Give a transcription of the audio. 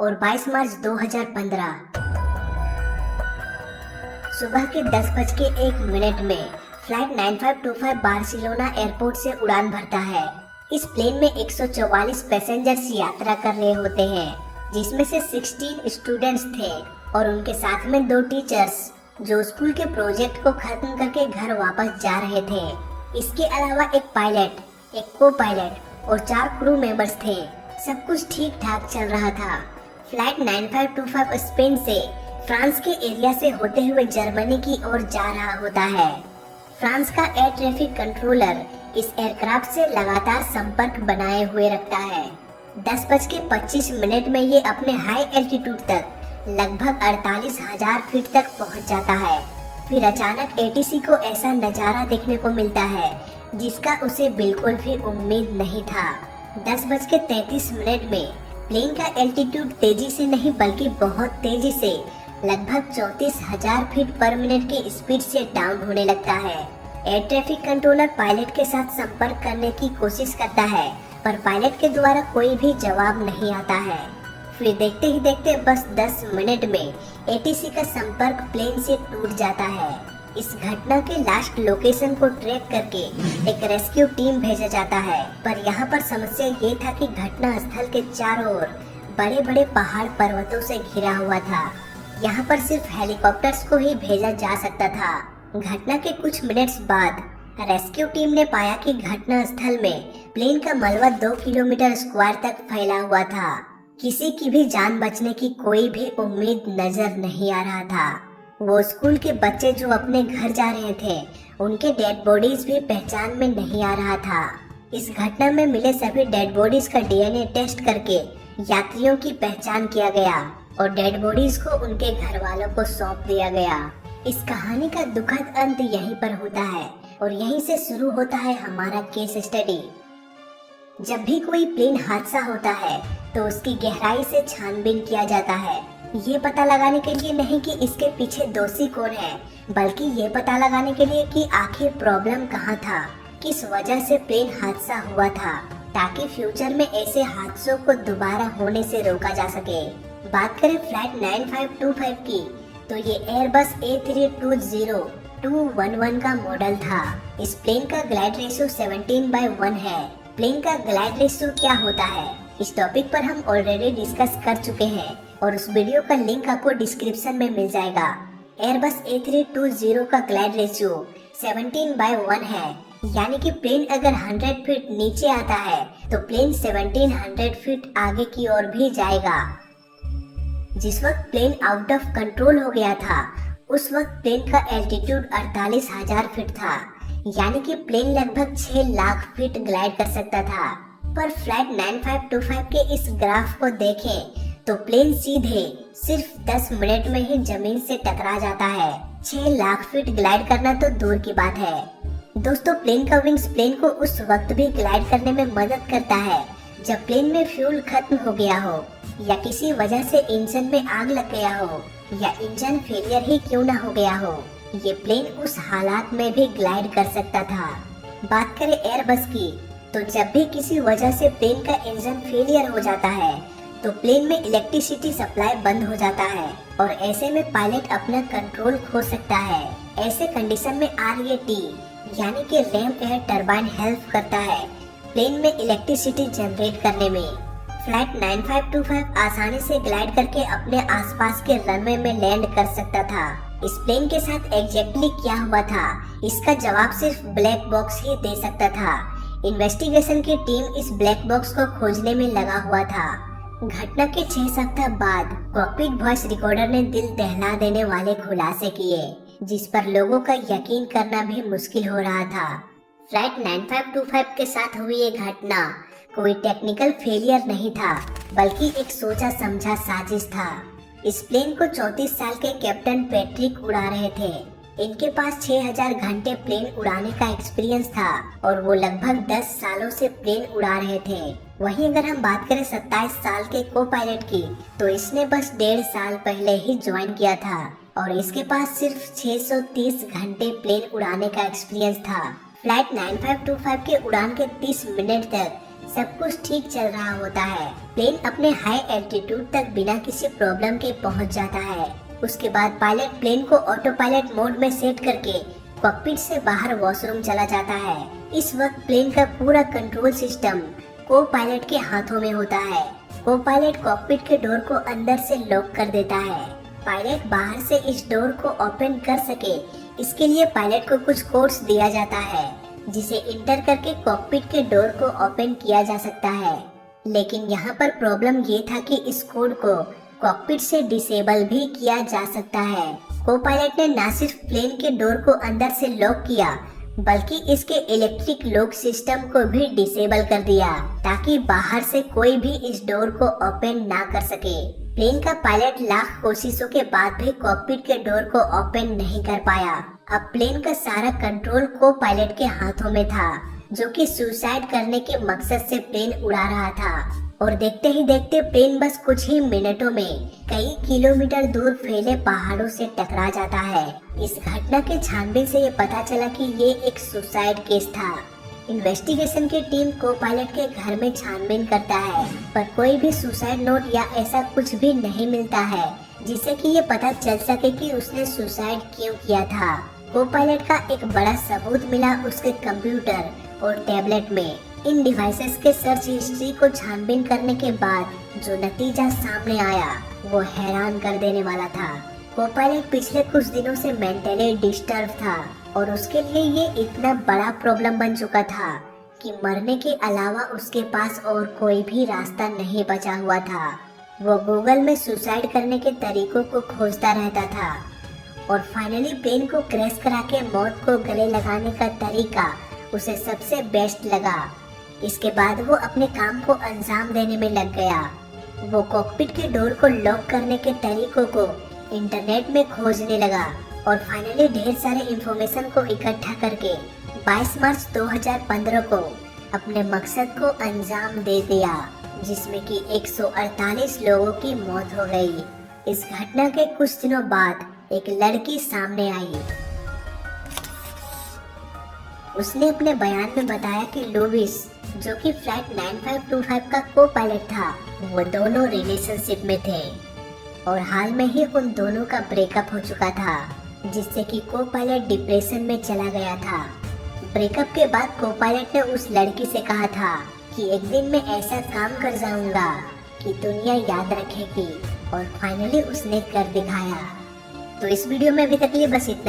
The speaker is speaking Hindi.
और 22 मार्च 2015 सुबह के 10:01 में फ्लाइट 9525 बार्सिलोना एयरपोर्ट से उड़ान भरता है। इस प्लेन में 144 पैसेंजर्स यात्रा कर रहे होते हैं, जिसमें से 16 स्टूडेंट्स थे और उनके साथ में 2 टीचर्स जो स्कूल के प्रोजेक्ट को खत्म करके घर वापस जा रहे थे। इसके अलावा एक पायलट, एक को पायलट और 4 क्रू मेंबर्स थे। सब कुछ ठीक ठाक चल रहा था। फ्लाइट 9525 स्पेन से फ्रांस के एरिया से होते हुए जर्मनी की ओर जा रहा होता है। फ्रांस का एयर ट्रैफिक कंट्रोलर इस एयरक्राफ्ट से लगातार संपर्क बनाए हुए रखता है। 10:25 में ये अपने हाई एल्टीट्यूड तक लगभग 48,000 फीट तक पहुंच जाता है। फिर अचानक एटीसी को ऐसा नजारा देखने को मिलता है जिसका उसे बिल्कुल भी उम्मीद नहीं था। 10:33 में प्लेन का एल्टीट्यूड तेजी से नहीं बल्कि बहुत तेजी से लगभग 34,000 फीट पर मिनट की स्पीड से डाउन होने लगता है। एयर ट्रैफिक कंट्रोलर पायलट के साथ संपर्क करने की कोशिश करता है, पर पायलट के द्वारा कोई भी जवाब नहीं आता है। फिर देखते ही देखते बस 10 मिनट में एटीसी का संपर्क प्लेन से टूट जाता है। इस घटना के लास्ट लोकेशन को ट्रैक करके एक रेस्क्यू टीम भेजा जाता है, पर यहाँ पर समस्या ये था कि घटना स्थल के चारों ओर बड़े बड़े पहाड़ पर्वतों से घिरा हुआ था। यहाँ पर सिर्फ हेलीकॉप्टर्स को ही भेजा जा सकता था। घटना के कुछ मिनट्स बाद रेस्क्यू टीम ने पाया कि घटना स्थल में प्लेन का मलबा 2 किलोमीटर स्क्वायर तक फैला हुआ था। किसी की भी जान बचने की कोई भी उम्मीद नजर नहीं आ रहा था। वो स्कूल के बच्चे जो अपने घर जा रहे थे, उनके डेड बॉडीज भी पहचान में नहीं आ रहा था। इस घटना में मिले सभी डेड बॉडीज का डीएनए टेस्ट करके यात्रियों की पहचान किया गया और डेड बॉडीज को उनके घर वालों को सौंप दिया गया। इस कहानी का दुखद अंत यहीं पर होता है और यहीं से शुरू होता है हमारा केस स्टडी। जब भी कोई प्लेन हादसा होता है तो उसकी गहराई से छानबीन किया जाता है, ये पता लगाने के लिए नहीं कि इसके पीछे दोषी कौन है, बल्कि ये पता लगाने के लिए कि आखिर प्रॉब्लम कहाँ था, किस वजह से प्लेन हादसा हुआ था, ताकि फ्यूचर में ऐसे हादसों को दोबारा होने से रोका जा सके। बात करें फ्लाइट 9525 की, तो ये एयरबस A320-211 का मॉडल था। इस प्लेन का ग्लाइड रेशियो 17/1 है। प्लेन का ग्लाइड रेशियो क्या होता है, इस टॉपिक पर हम ऑलरेडी डिस्कस कर चुके हैं और उस वीडियो का लिंक आपको डिस्क्रिप्शन में मिल जाएगा। एयरबस A320 का ग्लाइड रेशियो 17/1 है, यानी कि प्लेन अगर 100 फीट नीचे आता है तो प्लेन 1700 फीट आगे की ओर भी जाएगा। जिस वक्त प्लेन आउट ऑफ कंट्रोल हो गया था, उस वक्त प्लेन का एल्टीट्यूड 48,000 फीट था, यानी कि प्लेन लगभग 6 लाख फीट ग्लाइड कर सकता था। पर फ्लाइट 9525 के इस ग्राफ को देखें तो प्लेन सीधे सिर्फ 10 मिनट में ही जमीन से टकरा जाता है। 6 लाख फीट ग्लाइड करना तो दूर की बात है। दोस्तों, प्लेन का विंग्स प्लेन को उस वक्त भी ग्लाइड करने में मदद करता है जब प्लेन में फ्यूल खत्म हो गया हो, या किसी वजह से इंजन में आग लग गया हो, या इंजन फेलियर ही क्यों ना हो गया हो, ये प्लेन उस हालात में भी ग्लाइड कर सकता था। बात करें एयरबस की, तो जब भी किसी वजह से प्लेन का इंजन फेलियर हो जाता है तो प्लेन में इलेक्ट्रिसिटी सप्लाई बंद हो जाता है और ऐसे में पायलट अपना कंट्रोल खो सकता है। ऐसे कंडीशन में RAT यानी कि रैम एयर टरबाइन हेल्प करता है प्लेन में इलेक्ट्रिसिटी जनरेट करने में। फ्लाइट 9525 आसानी से ग्लाइड करके अपने आसपास के रनवे में लैंड कर सकता था। इस प्लेन के साथ एग्जैक्टली क्या हुआ था, इसका जवाब सिर्फ ब्लैक बॉक्स ही दे सकता था। इन्वेस्टिगेशन की टीम इस ब्लैक बॉक्स को खोजने में लगा हुआ था। घटना के 6 सप्ताह बाद कॉकपिट वॉइस रिकॉर्डर ने दिल दहला देने वाले खुलासे किए, जिस पर लोगों का यकीन करना भी मुश्किल हो रहा था। फ्लाइट 9525 के साथ हुई ये घटना कोई टेक्निकल फेलियर नहीं था, बल्कि एक सोचा समझा साजिश था। इस प्लेन को 34 साल के कैप्टन पैट्रिक उड़ा रहे थे। इनके पास 6000 घंटे प्लेन उड़ाने का एक्सपीरियंस था और वो लगभग 10 सालों से प्लेन उड़ा रहे थे। वहीं अगर हम बात करें 27 साल के को पायलट की, तो इसने बस 1.5 साल पहले ही ज्वाइन किया था और इसके पास सिर्फ 630 घंटे प्लेन उड़ाने का एक्सपीरियंस था। फ्लाइट 9525 के उड़ान के 30 मिनट तक सब कुछ ठीक चल रहा होता है। प्लेन अपने हाई एल्टीट्यूड तक बिना किसी प्रॉब्लम के पहुंच जाता है। उसके बाद पायलट प्लेन को ऑटो पायलट मोड में सेट करके कॉकपिट से बाहर वॉशरूम चला जाता है। इस वक्त प्लेन का पूरा कंट्रोल सिस्टम को पायलट के हाथों में होता है। को पायलट कॉकपिट के डोर को अंदर से लॉक कर देता है। पायलट बाहर से इस डोर को ओपन कर सके, इसके लिए पायलट को कुछ कोड्स दिया जाता है जिसे इंटर करके कॉकपिट के डोर को ओपन किया जा सकता है। लेकिन यहाँ पर प्रॉब्लम ये था कि इस कोड को कॉकपिट से डिसेबल भी किया जा सकता है। को पायलट ने न सिर्फ प्लेन के डोर को अंदर से लॉक किया बल्कि इसके इलेक्ट्रिक लॉक सिस्टम को भी डिसेबल कर दिया ताकि बाहर से कोई भी इस डोर को ओपन ना कर सके। प्लेन का पायलट लाख कोशिशों के बाद भी कॉकपिट के डोर को ओपन नहीं कर पाया। अब प्लेन का सारा कंट्रोल को पायलट के हाथों में था, जो कि सुसाइड करने के मकसद से प्लेन उड़ा रहा था। और देखते ही देखते प्लेन बस कुछ ही मिनटों में कई किलोमीटर दूर फैले पहाड़ों से टकरा जाता है। इस घटना के छानबीन से ये पता चला कि ये एक सुसाइड केस था। इन्वेस्टिगेशन की टीम को पायलट के घर में छानबीन करता है, पर कोई भी सुसाइड नोट या ऐसा कुछ भी नहीं मिलता है जिससे कि ये पता चल सके कि उसने सुसाइड क्यों किया था। को पायलट का एक बड़ा सबूत मिला उसके कंप्यूटर और टैबलेट में। इन डिवाइसेस के सर्च हिस्ट्री को छानबीन करने के बाद जो नतीजा सामने आया वो हैरान कर देने वाला था। को पायलट पिछले कुछ दिनों से मेंटली डिस्टर्ब था और उसके लिए ये इतना बड़ा प्रॉब्लम बन चुका था कि मरने के अलावा उसके पास और कोई भी रास्ता नहीं बचा हुआ था। वो गूगल में सुसाइड करने के तरीकों को खोजता रहता था और फाइनली प्लेन को क्रैश करा के मौत को गले लगाने का तरीका उसे सबसे बेस्ट लगा। इसके बाद वो अपने काम को अंजाम देने में लग गया। वो कॉकपिट के डोर को लॉक करने के तरीकों को इंटरनेट में खोजने लगा और फाइनली ढेर सारे इंफॉर्मेशन को इकट्ठा करके 22 मार्च 2015 को अपने मकसद को अंजाम दे दिया, जिसमें कि 148 लोगों की मौत हो गई। इस घटना के कुछ दिनों बाद एक लड़की सामने आई। उसने अपने बयान में बताया कि लुइस, जो कि फ्लाइट 9525 का को पायलट था, वो दोनों रिलेशनशिप में थे और हाल में ही उन दोनों का ब्रेकअप हो चुका था, जिससे कि को पायलट डिप्रेशन में चला गया था। ब्रेकअप के बाद को पायलट ने उस लड़की से कहा था कि एक दिन मैं ऐसा काम कर जाऊंगा कि दुनिया याद रखेगी, और फाइनली उसने कर दिखाया। तो इस वीडियो में अभी तक ये बस इतना।